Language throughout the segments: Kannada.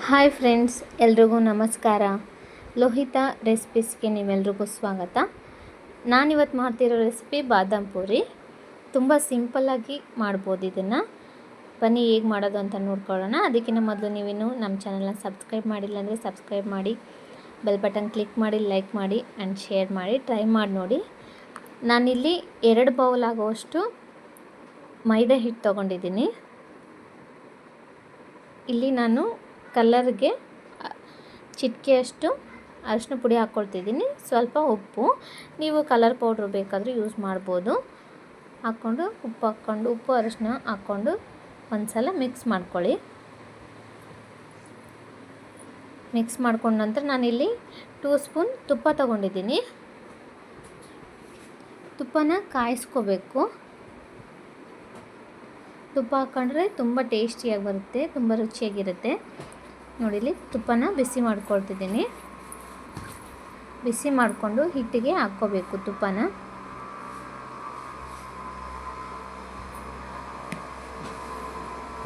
ಹಾಯ್ ಫ್ರೆಂಡ್ಸ್, ಎಲ್ರಿಗೂ ನಮಸ್ಕಾರ. ಲೋಹಿತಾ ರೆಸಿಪೀಸ್ಗೆ ನೀವೆಲ್ರಿಗೂ ಸ್ವಾಗತ. ನಾನಿವತ್ತು ಮಾಡ್ತಿರೋ ರೆಸಿಪಿ ಬಾದಾಮ್ ಪೂರಿ. ತುಂಬ ಸಿಂಪಲ್ಲಾಗಿ ಮಾಡ್ಬೋದು ಇದನ್ನು. ಬನ್ನಿ ಹೇಗೆ ಮಾಡೋದು ಅಂತ ನೋಡ್ಕೊಳ್ಳೋಣ. ಅದಕ್ಕಿಂತ ಮೊದಲು ನೀವಿನ್ನೂ ನಮ್ಮ ಚಾನಲ್ನ ಸಬ್ಸ್ಕ್ರೈಬ್ ಮಾಡಿಲ್ಲ ಅಂದರೆ ಸಬ್ಸ್ಕ್ರೈಬ್ ಮಾಡಿ, ಬೆಲ್ ಬಟನ್ ಕ್ಲಿಕ್ ಮಾಡಿ, ಲೈಕ್ ಮಾಡಿ ಆ್ಯಂಡ್ ಶೇರ್ ಮಾಡಿ. ಟ್ರೈ ಮಾಡಿ ನೋಡಿ. ನಾನಿಲ್ಲಿ 2 ಬೌಲ್ ಆಗುವಷ್ಟು ಮೈದಾ ಹಿಟ್ಟು ತೊಗೊಂಡಿದ್ದೀನಿ. ಇಲ್ಲಿ ನಾನು ಕಲರ್ಗೆ ಚಿಟಿಕೆಯಷ್ಟು ಅರಿಶಿನ ಪುಡಿ ಹಾಕ್ಕೊಳ್ತಿದ್ದೀನಿ, ಸ್ವಲ್ಪ ಉಪ್ಪು. ನೀವು ಕಲರ್ ಪೌಡ್ರ್ ಬೇಕಾದರೂ ಯೂಸ್ ಮಾಡ್ಬೋದು. ಹಾಕ್ಕೊಂಡು ಉಪ್ಪು ಅರಿಶಿನ ಹಾಕ್ಕೊಂಡು ಒಂದು ಸಲ ಮಿಕ್ಸ್ ಮಾಡ್ಕೊಳ್ಳಿ. ಮಿಕ್ಸ್ ಮಾಡ್ಕೊಂಡ ನಂತರ ನಾನಿಲ್ಲಿ 2 ಸ್ಪೂನ್ ತುಪ್ಪ ತೊಗೊಂಡಿದ್ದೀನಿ. ತುಪ್ಪನ ಕಾಯಿಸ್ಕೋಬೇಕು. ತುಪ್ಪ ಹಾಕ್ಕೊಂಡ್ರೆ ತುಂಬ ಟೇಸ್ಟಿಯಾಗಿ ಬರುತ್ತೆ, ತುಂಬ ರುಚಿಯಾಗಿರುತ್ತೆ. ನೋಡಿಲಿ, ತುಪ್ಪನ ಬಿಸಿ ಮಾಡ್ಕೊಳ್ತಿದ್ದೀನಿ. ಬಿಸಿ ಮಾಡಿಕೊಂಡು ಹಿಟ್ಟಿಗೆ ಹಾಕ್ಕೋಬೇಕು. ತುಪ್ಪನ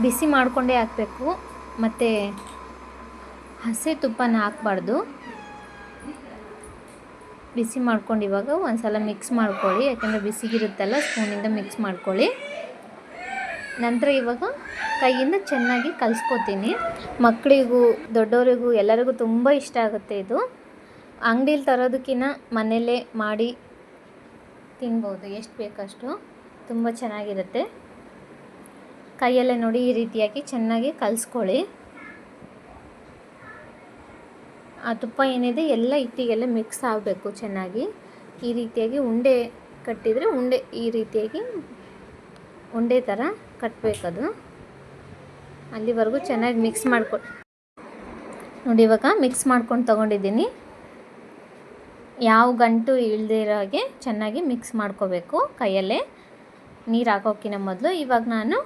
ಬಿಸಿ ಮಾಡಿಕೊಂಡೇ ಹಾಕಬೇಕು, ಮತ್ತು ಹಸಿ ತುಪ್ಪನ ಹಾಕಬಾರ್ದು. ಬಿಸಿ ಮಾಡ್ಕೊಂಡು ಇವಾಗ ಒಂದು ಸಲ ಮಿಕ್ಸ್ ಮಾಡ್ಕೊಳ್ಳಿ, ಯಾಕಂದರೆ ಬಿಸಿಗಿರುತ್ತಲ್ಲ, ಸ್ಪೂನಿಂದ ಮಿಕ್ಸ್ ಮಾಡ್ಕೊಳ್ಳಿ. ನಂತರ ಇವಾಗ ಕೈಯಿಂದ ಚೆನ್ನಾಗಿ ಕಲಿಸ್ಕೊತೀನಿ. ಮಕ್ಕಳಿಗೂ ದೊಡ್ಡವರಿಗೂ ಎಲ್ಲರಿಗೂ ತುಂಬ ಇಷ್ಟ ಆಗುತ್ತೆ ಇದು. ಅಂಗಡೀಲಿ ತರೋದಕ್ಕಿಂತ ಮನೆಯಲ್ಲೇ ಮಾಡಿ ತಿನ್ಬೋದು, ಎಷ್ಟು ಬೇಕಷ್ಟು. ತುಂಬ ಚೆನ್ನಾಗಿರುತ್ತೆ. ಕೈಯಲ್ಲೇ ನೋಡಿ ಈ ರೀತಿಯಾಗಿ ಚೆನ್ನಾಗಿ ಕಲಿಸ್ಕೊಳ್ಳಿ. ಆ ತುಪ್ಪ ಏನಿದೆ ಎಲ್ಲ ಹಿಟ್ಟಿಗೆಲ್ಲ ಮಿಕ್ಸ್ ಆಗಬೇಕು ಚೆನ್ನಾಗಿ. ಈ ರೀತಿಯಾಗಿ ಉಂಡೆ ಕಟ್ಟಿದರೆ ಈ ರೀತಿಯಾಗಿ ಉಂಡೆ ಥರ ಕಟ್ಟಬೇಕದು. ಅಲ್ಲಿವರೆಗೂ ಚೆನ್ನಾಗಿ ಮಿಕ್ಸ್ ನೋಡಿ. ಇವಾಗ ಮಿಕ್ಸ್ ಮಾಡ್ಕೊಂಡು ತೊಗೊಂಡಿದ್ದೀನಿ. ಯಾವ ಗಂಟು ಇಲ್ಲದೇ ಇರೋ ಹಾಗೆ ಚೆನ್ನಾಗಿ ಮಿಕ್ಸ್ ಮಾಡ್ಕೋಬೇಕು ಕೈಯಲ್ಲೇ, ನೀರು ಹಾಕೋಕ್ಕಿಂತ ಮೊದಲು. ಇವಾಗ ನಾನು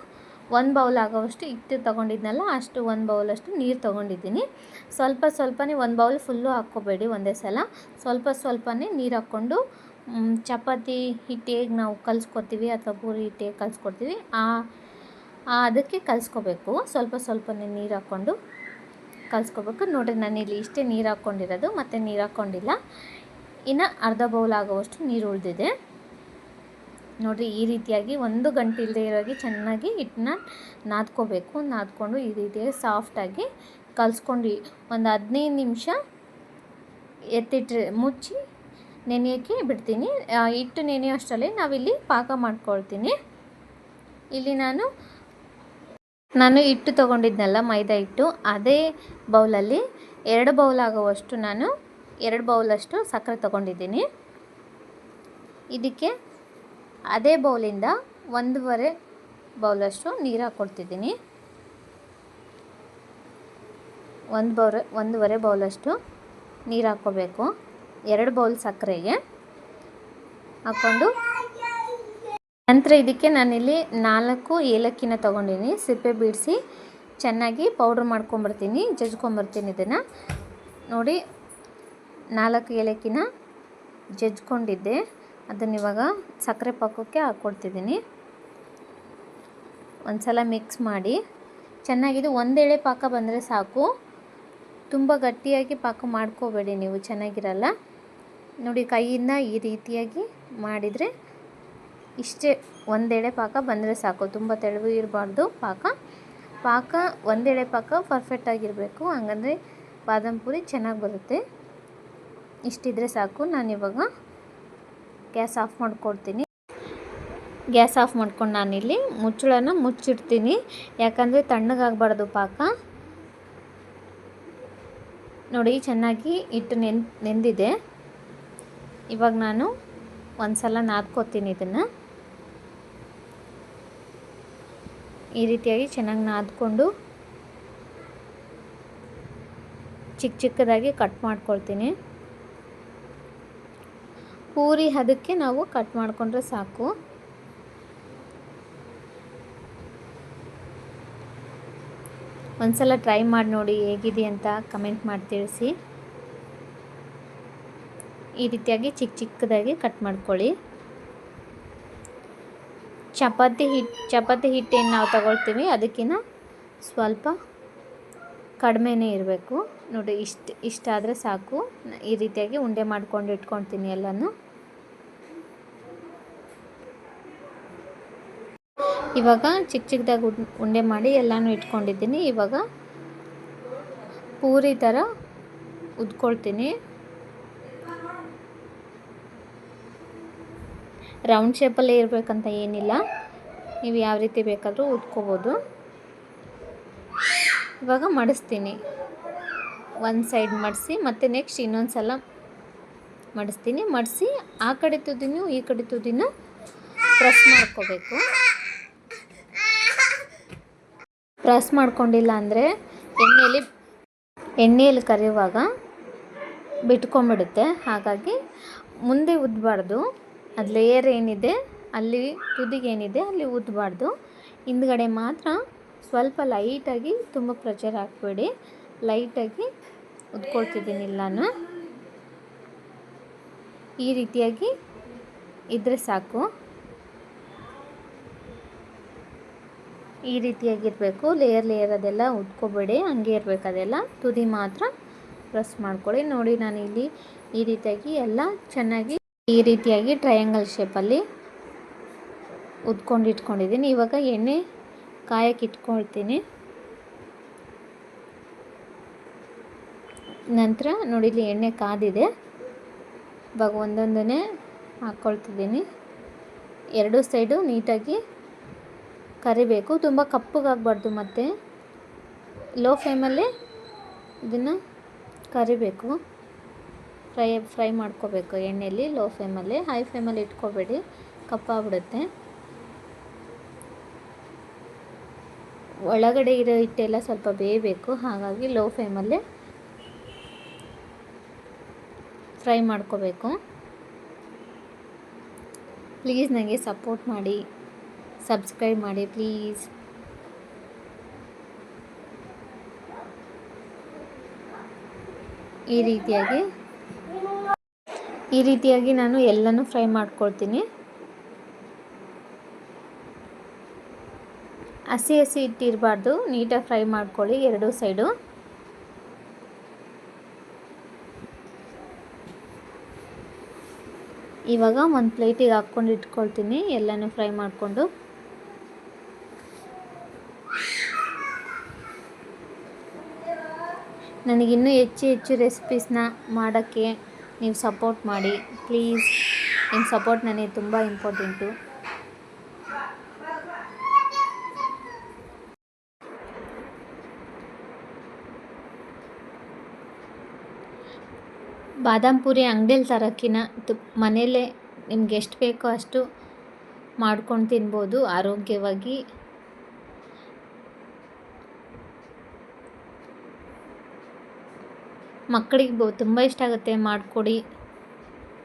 1 ಬೌಲ್ ಆಗೋವಷ್ಟು ಹಿಟ್ಟು ತೊಗೊಂಡಿದ್ನಲ್ಲ, ಅಷ್ಟು 1 ಬೌಲಷ್ಟು ನೀರು ತೊಗೊಂಡಿದ್ದೀನಿ. ಸ್ವಲ್ಪನೇ 1 ಬೌಲ್ ಫುಲ್ಲು ಹಾಕ್ಕೋಬೇಡಿ ಒಂದೇ ಸಲ. ಸ್ವಲ್ಪನೇ ನೀರು ಹಾಕ್ಕೊಂಡು ಚಪಾತಿ ಹಿಟ್ಟು ಹೇಗೆ ನಾವು ಕಲಿಸ್ಕೊತೀವಿ ಅಥವಾ ಪೂರಿ ಹಿಟ್ಟು ಹೇಗೆ ಕಲಿಸ್ಕೊಡ್ತೀವಿ ಅದಕ್ಕೆ ಕಲಿಸ್ಕೋಬೇಕು. ಸ್ವಲ್ಪನೇ ನೀರು ಹಾಕ್ಕೊಂಡು ಕಲಿಸ್ಕೋಬೇಕು. ನೋಡಿರಿ, ನಾನಿಲ್ಲಿ ಇಷ್ಟೇ ನೀರು ಹಾಕ್ಕೊಂಡಿರೋದು, ಮತ್ತು ನೀರು ಹಾಕ್ಕೊಂಡಿಲ್ಲ. ಇನ್ನು ಅರ್ಧ ಬೌಲ್ ಆಗೋವಷ್ಟು ನೀರು ಉಳಿದಿದೆ. ನೋಡಿರಿ, ಈ ರೀತಿಯಾಗಿ 1 ಗಂಟೆ ಇಲ್ಲದೆ ಇರೋಗಿ ಚೆನ್ನಾಗಿ ಹಿಟ್ಟನ್ನ ನಾದ್ಕೋಬೇಕು. ನಾದ್ಕೊಂಡು ಈ ರೀತಿಯಾಗಿ ಸಾಫ್ಟಾಗಿ ಕಲಿಸ್ಕೊಂಡು ಒಂದು 15 ನಿಮಿಷ ಮುಚ್ಚಿ ನೆನೆಯೋಕ್ಕೆ ಬಿಡ್ತೀನಿ. ಹಿಟ್ಟು ನೆನೆಯೋ ಅಷ್ಟರಲ್ಲಿ ನಾವಿಲ್ಲಿ ಪಾಕ ಮಾಡ್ಕೊಳ್ತೀನಿ. ಇಲ್ಲಿ ನಾನು ಹಿಟ್ಟು ತೊಗೊಂಡಿದ್ನಲ್ಲ, ಮೈದಾ ಹಿಟ್ಟು, ಅದೇ ಬೌಲಲ್ಲಿ 2 ಬೌಲ್ ಆಗುವಷ್ಟು ನಾನು 2 ಬೌಲಷ್ಟು ಸಕ್ಕರೆ ತೊಗೊಂಡಿದ್ದೀನಿ. ಇದಕ್ಕೆ ಅದೇ ಬೌಲಿಂದ 1.5 ಬೌಲಷ್ಟು ನೀರು ಹಾಕ್ಕೊಡ್ತಿದ್ದೀನಿ. 1.5 ಬೌಲಷ್ಟು ನೀರು ಹಾಕ್ಕೋಬೇಕು 2 ಬೌಲ್ ಸಕ್ಕರೆಗೆ ಹಾಕ್ಕೊಂಡು. ನಂತರ ಇದಕ್ಕೆ ನಾನಿಲ್ಲಿ 4 ಏಲಕ್ಕಿನ ತೊಗೊಂಡಿನಿ. ಸಿಪ್ಪೆ ಬಿಡಿಸಿ ಚೆನ್ನಾಗಿ ಪೌಡ್ರ್ ಮಾಡ್ಕೊಂಬರ್ತೀನಿ, ಜಜ್ಕೊಂಬರ್ತೀನಿ. ಇದನ್ನು ನೋಡಿ, 4 ಏಲಕ್ಕಿನ ಜಜ್ಕೊಂಡಿದ್ದೆ. ಅದನ್ನು ಇವಾಗ ಸಕ್ಕರೆ ಪಾಕಕ್ಕೆ ಹಾಕ್ಕೊಡ್ತಿದ್ದೀನಿ. ಒಂದು ಸಲ ಮಿಕ್ಸ್ ಮಾಡಿ ಚೆನ್ನಾಗಿದು. 1 ಎಳೆ ಪಾಕ ಬಂದರೆ ಸಾಕು, ತುಂಬ ಗಟ್ಟಿಯಾಗಿ ಪಾಕ ಮಾಡ್ಕೋಬೇಡಿ, ನೀವು ಚೆನ್ನಾಗಿರಲ್ಲ. ನೋಡಿ, ಕೈಯಿಂದ ಈ ರೀತಿಯಾಗಿ ಮಾಡಿದರೆ ಇಷ್ಟೇ, 1 ಎಳೆ ಪಾಕ ಬಂದರೆ ಸಾಕು. ತುಂಬ ತೆಳುವು ಇರಬಾರ್ದು ಪಾಕ. 1 ಎಳೆ ಪಾಕ ಪರ್ಫೆಕ್ಟಾಗಿರಬೇಕು, ಹಂಗಂದರೆ ಬಾದಾಮ್ ಪೂರಿ ಚೆನ್ನಾಗಿ ಬರುತ್ತೆ. ಇಷ್ಟಿದ್ರೆ ಸಾಕು. ನಾನಿವಾಗ ಗ್ಯಾಸ್ ಆಫ್ ಮಾಡ್ಕೊಡ್ತೀನಿ. ಗ್ಯಾಸ್ ಆಫ್ ಮಾಡ್ಕೊಂಡು ನಾನಿಲ್ಲಿ ಮುಚ್ಚಳನ ಮುಚ್ಚಿಡ್ತೀನಿ, ಯಾಕಂದರೆ ತಣ್ಣಗಾಗಬಾರ್ದು ಪಾಕ. ನೋಡಿ, ಚೆನ್ನಾಗಿ ಹಿಟ್ಟು ನೆಂದಿದೆ. ಇವಾಗ ನಾನು ಒಂದು ಸಲ ನಾದ್ಕೋತೀನಿ. ಇದನ್ನು ಈ ರೀತಿಯಾಗಿ ಚೆನ್ನಾಗಿ ನಾದ್ಕೊಂಡು ಚಿಕ್ಕದಾಗಿ ಕಟ್ ಮಾಡ್ಕೊಳ್ತೀನಿ. ಪೂರಿ ಅದಕ್ಕೆ ನಾವು ಕಟ್ ಮಾಡಿಕೊಂಡ್ರೆ ಸಾಕು. ಒಂದು ಸಲ ಟ್ರೈ ಮಾಡಿ ನೋಡಿ, ಹೇಗಿದೆ ಅಂತ ಕಮೆಂಟ್ ಮಾಡಿ ತಿಳಿಸಿ. ಈ ರೀತಿಯಾಗಿ ಚಿಕ್ಕದಾಗಿ ಕಟ್ ಮಾಡ್ಕೊಳ್ಳಿ. ಚಪಾತಿ ಹಿಟ್ಟೇನು ನಾವು ತಗೊಳ್ತೀವಿ ಅದಕ್ಕಿಂತ ಸ್ವಲ್ಪ ಕಡಿಮೆನೇ ಇರಬೇಕು ನೋಡಿ. ಇಷ್ಟಾದರೆ ಸಾಕು. ಈ ರೀತಿಯಾಗಿ ಉಂಡೆ ಮಾಡ್ಕೊಂಡು ಇಟ್ಕೊಳ್ತೀನಿ ಎಲ್ಲನೂ. ಇವಾಗ ಚಿಕ್ಕ ಚಿಕ್ಕದಾಗಿ ಉಂಡೆ ಮಾಡಿ ಎಲ್ಲನೂ ಇಟ್ಕೊಂಡಿದ್ದೀನಿ. ಇವಾಗ ಪೂರಿ ಥರ ಉದ್ಕೊಳ್ತೀನಿ. ರೌಂಡ್ ಶೇಪಲ್ಲೇ ಇರಬೇಕಂತ ಏನಿಲ್ಲ, ನೀವು ಯಾವ ರೀತಿ ಬೇಕಾದರೂ ಉದ್ಕೋಬೋದು. ಇವಾಗ ಮಡಿಸ್ತೀನಿ. ಒಂದು ಸೈಡ್ ಮಡಿಸಿ ಮತ್ತು ನೆಕ್ಸ್ಟ್ ಇನ್ನೊಂದು ಸಲ ಮಡಿಸ್ತೀನಿ. ಮಡಿಸಿ ಆ ಕಡೆ ತುದಿನೂ ಈ ಕಡೆ ತುದಿನೂ ಪ್ರೆಸ್ ಮಾಡ್ಕೋಬೇಕು. ಪ್ರೆಸ್ ಮಾಡ್ಕೊಂಡಿಲ್ಲ ಅಂದರೆ ಎಣ್ಣೆಯಲ್ಲಿ ಕರಿಯುವಾಗ ಬಿಟ್ಕೊಂಡ್ಬಿಡುತ್ತೆ. ಹಾಗಾಗಿ ಮುಂದೆ ಉದ್ದಬಾರ್ದು. ಅದು ಲೇಯರ್ ಏನಿದೆ ಅಲ್ಲಿ ತುದಿಗೇನಿದೆ ಅಲ್ಲಿ ಉದ್ದಬಾರ್ದು. ಹಿಂದ್ಗಡೆ ಮಾತ್ರ ಸ್ವಲ್ಪ ಲೈಟಾಗಿ, ತುಂಬ ಪ್ರೆಷರ್ ಹಾಕಬೇಡಿ, ಲೈಟಾಗಿ ಉದ್ಕೊಳ್ತಿದ್ದೀನಿ ನಾನು. ಈ ರೀತಿಯಾಗಿ ಇದ್ದರೆ ಸಾಕು. ಈ ರೀತಿಯಾಗಿರಬೇಕು. ಲೇಯರ್ ಅದೆಲ್ಲ ಉದ್ಕೋಬೇಡಿ, ಹಂಗೆ ಇರಬೇಕು. ಅದೆಲ್ಲ ತುದಿ ಮಾತ್ರ ಪ್ರೆಸ್ ಮಾಡ್ಕೊಳ್ಳಿ. ನೋಡಿ ನಾನು ಇಲ್ಲಿ ಈ ರೀತಿಯಾಗಿ ಎಲ್ಲ ಚೆನ್ನಾಗಿ ಈ ರೀತಿಯಾಗಿ ಟ್ರಯಾಂಗಲ್ ಶೇಪಲ್ಲಿ ಉದ್ಕೊಂಡು ಇಟ್ಕೊಂಡಿದ್ದೀನಿ. ಇವಾಗ ಎಣ್ಣೆ ಕಾಯಕ್ಕೆ ಇಟ್ಕೊಳ್ತೀನಿ. ನಂತರ ನೋಡಿ ಇಲ್ಲಿ ಎಣ್ಣೆ ಕಾದಿದೆ. ಇವಾಗ ಒಂದೊಂದನ್ನೇ ಹಾಕ್ಕೊಳ್ತಿದ್ದೀನಿ. ಎರಡೂ ಸೈಡು ನೀಟಾಗಿ ಕರಿಬೇಕು. ತುಂಬ ಕಪ್ಪಗಾಗಬಾರ್ದು. ಮತ್ತು ಲೋ ಫ್ಲೇಮಲ್ಲಿ ಇದನ್ನು ಕರಿಬೇಕು. ಫ್ರೈ ಮಾಡ್ಕೋಬೇಕು ಎಣ್ಣೆಯಲ್ಲಿ, ಲೋ ಫ್ಲೇಮಲ್ಲಿ. ಹೈ ಫ್ಲೇಮಲ್ಲಿ ಇಟ್ಕೋಬೇಡಿ, ಕಪ್ಪಾಗ್ಬಿಡುತ್ತೆ. ಒಳಗಡೆ ಇರೋ ಹಿಟ್ಟೆಲ್ಲ ಸ್ವಲ್ಪ ಬೇಯಬೇಕು. ಹಾಗಾಗಿ ಲೋ ಫ್ಲೇಮಲ್ಲೇ ಫ್ರೈ ಮಾಡ್ಕೋಬೇಕು. ಪ್ಲೀಸ್ ನನಗೆ ಸಪೋರ್ಟ್ ಮಾಡಿ, ಸಬ್ಸ್ಕ್ರೈಬ್ ಮಾಡಿ ಪ್ಲೀಸ್. ಈ ರೀತಿಯಾಗಿ ನಾನು ಎಲ್ಲನೂ ಫ್ರೈ ಮಾಡ್ಕೊಳ್ತೀನಿ. ಹಸಿ ಇಟ್ಟಿರಬಾರ್ದು, ನೀಟಾಗಿ ಫ್ರೈ ಮಾಡ್ಕೊಳ್ಳಿ ಎರಡೂ ಸೈಡು. ಇವಾಗ ಒಂದು ಪ್ಲೇಟಿಗೆ ಹಾಕ್ಕೊಂಡು ಇಟ್ಕೊಳ್ತೀನಿ ಎಲ್ಲನೂ ಫ್ರೈ ಮಾಡಿಕೊಂಡು. ನನಗಿನ್ನೂ ಹೆಚ್ಚು ರೆಸಿಪೀಸ್ನ ಮಾಡೋಕ್ಕೆ ನೀವು ಸಪೋರ್ಟ್ ಮಾಡಿ ಪ್ಲೀಸ್. ನಿಮ್ಮ ಸಪೋರ್ಟ್ ನನಗೆ ತುಂಬ ಇಂಪಾರ್ಟೆಂಟು. ಬಾದಾಮ್ ಪೂರಿ ಅಂಗಡಿಯಲ್ಲಿ ತರೋಕ್ಕಿಂತ ಮನೆಯಲ್ಲೇ ನಿಮ್ಗೆ ಎಷ್ಟು ಬೇಕೋ ಅಷ್ಟು ಮಾಡ್ಕೊಂಡು ತಿನ್ಬೋದು ಆರೋಗ್ಯವಾಗಿ. ಮಕ್ಕಳಿಗೆ ತುಂಬ ಇಷ್ಟ ಆಗುತ್ತೆ, ಮಾಡಿಕೊಡಿ.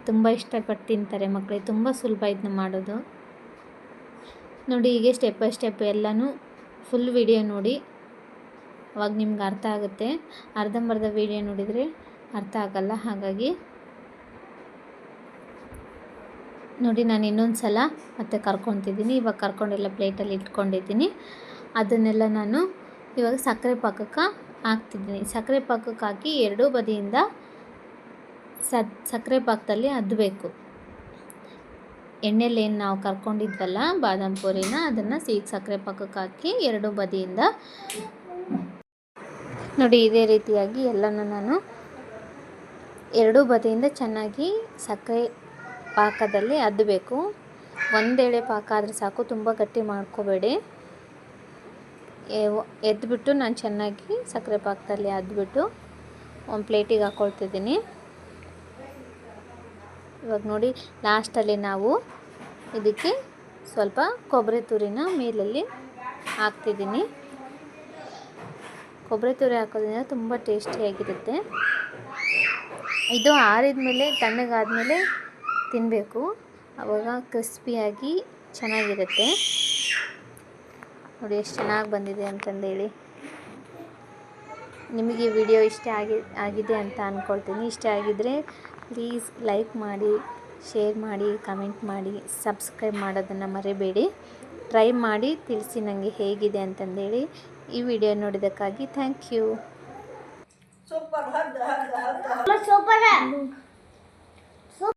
ತುಂಬ ಇಷ್ಟಪಟ್ಟು ತಿಂತಾರೆ ಮಕ್ಕಳಿಗೆ. ತುಂಬ ಸುಲಭ ಇದನ್ನ ಮಾಡೋದು. ನೋಡಿ ಹೀಗೆ ಸ್ಟೆಪ್ ಬೈ ಸ್ಟೆಪ್ ಎಲ್ಲನೂ ಫುಲ್ ವಿಡಿಯೋ ನೋಡಿ, ಅವಾಗ ನಿಮ್ಗೆ ಅರ್ಥ ಆಗುತ್ತೆ. ಅರ್ಧಂಬರ್ಧ ವಿಡಿಯೋ ನೋಡಿದರೆ ಅರ್ಥ ಆಗಲ್ಲ. ಹಾಗಾಗಿ ನೋಡಿ ನಾನು ಇನ್ನೊಂದು ಸಲ ಮತ್ತೆ ಕರ್ಕೊತಿದ್ದೀನಿ. ಇವಾಗ ಕರ್ಕೊಂಡೆಲ್ಲ ಪ್ಲೇಟಲ್ಲಿ ಇಟ್ಕೊಂಡಿದ್ದೀನಿ. ಅದನ್ನೆಲ್ಲ ನಾನು ಇವಾಗ ಸಕ್ಕರೆ ಪಾಕಕ್ಕೆ ಹಾಕ್ತಿದ್ದೀನಿ. ಸಕ್ಕರೆ ಪಾಕಕ್ಕೆ ಹಾಕಿ ಎರಡೂ ಬದಿಯಿಂದ ಸಕ್ಕರೆ ಪಾಕದಲ್ಲಿ ಅದ್ದಬೇಕು. ಎಣ್ಣೆಲಿ ಏನು ನಾವು ಕರ್ಕೊಂಡಿದ್ವಲ್ಲ ಬಾದಾಮ್ ಪೂರಿನ, ಅದನ್ನು ಸಕ್ಕರೆ ಪಾಕಕ್ಕೆ ಹಾಕಿ ಎರಡೂ ಬದಿಯಿಂದ ನೋಡಿ ಇದೇ ರೀತಿಯಾಗಿ ಎಲ್ಲನೂ ನಾನು ಎರಡೂ ಬದಿಯಿಂದ ಚೆನ್ನಾಗಿ ಸಕ್ಕರೆ ಪಾಕದಲ್ಲಿ ಅದ್ದಬೇಕು. ಒಂದೆಳೆ ಪಾಕ ಆದರೆ ಸಾಕು, ತುಂಬ ಗಟ್ಟಿ ಮಾಡ್ಕೋಬೇಡಿ. ಎದ್ಬಿಟ್ಟು ನಾನು ಚೆನ್ನಾಗಿ ಸಕ್ಕರೆ ಪಾಕದಲ್ಲಿ ಅದ್ಬಿಟ್ಟು ಒಂದು ಪ್ಲೇಟಿಗೆ ಹಾಕ್ಕೊಳ್ತಿದ್ದೀನಿ. ಇವಾಗ ನೋಡಿ ಲಾಸ್ಟಲ್ಲಿ ನಾವು ಇದಕ್ಕೆ ಸ್ವಲ್ಪ ಕೊಬ್ಬರಿ ತುರಿನ ಮೇಲಲ್ಲಿ ಹಾಕ್ತಿದ್ದೀನಿ. ಕೊಬ್ಬರಿ ತುರಿ ಹಾಕೋದ್ರಿಂದ ತುಂಬ ಟೇಸ್ಟಿಯಾಗಿರುತ್ತೆ. ಇದು ಆರಿದ ಮೇಲೆ, ತಣ್ಣಗಾದ್ಮೇಲೆ ತಿನ್ನಬೇಕು, ಆವಾಗ ಕ್ರಿಸ್ಪಿಯಾಗಿ ಚೆನ್ನಾಗಿರುತ್ತೆ. ನೋಡಿ ಎಷ್ಟು ಚೆನ್ನಾಗಿ ಬಂದಿದೆ ಅಂತಂದೇಳಿ. ನಿಮಗೆ ವಿಡಿಯೋ ಇಷ್ಟ ಆಗಿದೆ ಅಂತ ಅಂದ್ಕೊಳ್ತೀನಿ. ಇಷ್ಟ ಆಗಿದ್ದರೆ ಪ್ಲೀಸ್ ಲೈಕ್ ಮಾಡಿ, ಶೇರ್ ಮಾಡಿ, ಕಮೆಂಟ್ ಮಾಡಿ, ಸಬ್ಸ್ಕ್ರೈಬ್ ಮಾಡೋದನ್ನು ಮರಿಬೇಡಿ. ಟ್ರೈ ಮಾಡಿ ತಿಳಿಸಿ ನನಗೆ ಹೇಗಿದೆ ಅಂತಂದೇಳಿ. ಈ ವಿಡಿಯೋ ನೋಡಿದ್ದಕ್ಕಾಗಿ ಥ್ಯಾಂಕ್ ಯು. ಸೂಪರ್